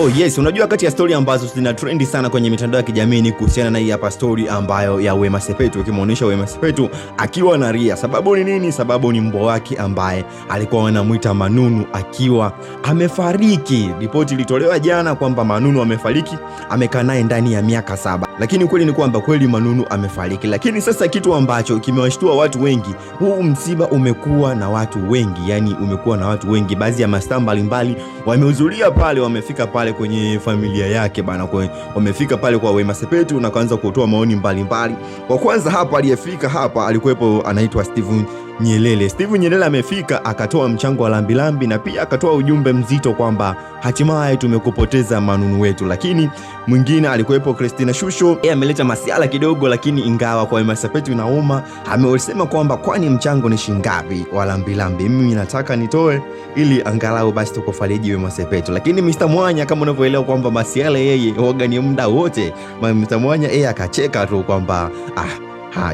Oh yes, unajua kati ya story ambazo zina trendi sana kwenye mitandao ya kijamii ni kuhusiana na hii hapa story ambayo ya Wema Sepetu, ikimwonyesha Wema Sepetu akiwa analia. Sababu ni nini? Sababu ni mbwa wake ambaye alikuwa anamuita Manunu akiwa amefariki. Ripoti ilitolewa jana kwamba Manunu amefariki, amekaa naye ndani ya miaka 7. Lakini kweli ni kwamba kweli Manunu amefariki. Lakini sasa kitu ambacho kimewashtua watu wengi, huu msiba umekuwa na watu wengi, yani umekuwa na watu wengi. Baadhi ya mastaa mbalimbali wamehudhuria pale, wamefika pale kwenye familia yake bana, wamefika pale kwa Wema Sepetu na kaanza kutoa maoni mbalimbali. Kwa kwanza hapa aliyefika hapa alikuwepo anaitwa Steve Nyelele. Steve Nyelele amefika akatoa mchango wa lambilambi na pia akatoa ujumbe mzito kwamba hatimaye tumekupoteza Manunu wetu. Lakini mwingine alikuwepo Christina Shusho, yeye ameleta masiala kidogo, lakini ingawa kwa Wema Sepetu inauma, amesema kwamba kwani mchango ni shingapi wa lambilambi, mimi nataka nitoe ili angalau basi tukufariji Wema Sepetu. Lakini Mr. Mwanya kama unavyoelewa kwamba masiala yeye huaga ni muda wote, Mr. Mwanya yeye akacheka tu kwamba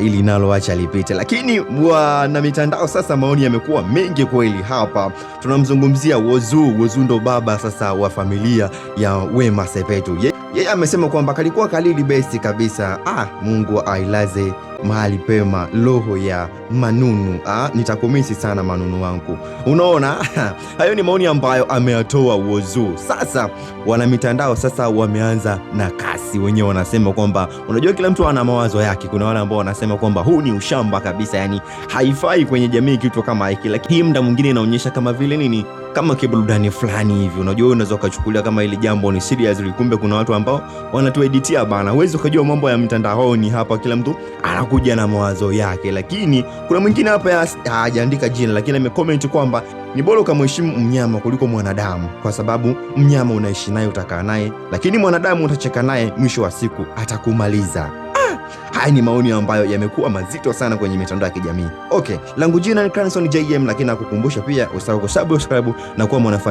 ili nalo acha lipite. Lakini na mitandao sasa maoni yamekuwa mengi kweli. Hapa tunamzungumzia Whozu ndo baba sasa wa familia ya Wema Sepetu. Yeye amesema kwamba kalikuwa kalili besti kabisa. Mungu ailaze mahali pema roho ya Manunu. Nitakumisi sana Manunu wangu. Unaona? Hayo ni maoni ambayo ameyatoa Whozu. Sasa wana mitandao sasa wameanza na kasi. Wenyewe wanasema kwamba unajua kila mtu ana mawazo yake. Kuna wale ambao wanasema kwamba huu ni ushamba kabisa, yani haifai kwenye jamii kitu kama hiki. Lakini muda mwingine inaonyesha kama vile nini, kama kiburudani fulani hivi. Unajua unaweza kuchukulia kama ile jambo ni serious, kumbe kuna watu ambao wanatueditia bana. Huwezi kujua mambo ya mtandaoni hapa, kila mtu anakuja na mawazo yake. Lakini kuna mwingine hapa hajaandika jina, lakini amecomment kwamba ni bora kumheshimu mnyama kuliko mwanadamu, kwa sababu mnyama unaishi naye, utakaa naye, lakini mwanadamu utacheka naye, mwisho wa siku atakumaliza. Haya ni maoni ambayo yamekuwa mazito sana kwenye mitandao ya kijamii. Okay, langu jina ni Cranson JM, lakini nakukumbusha pia usahau kusubscribe na kuwa mwanafamilia.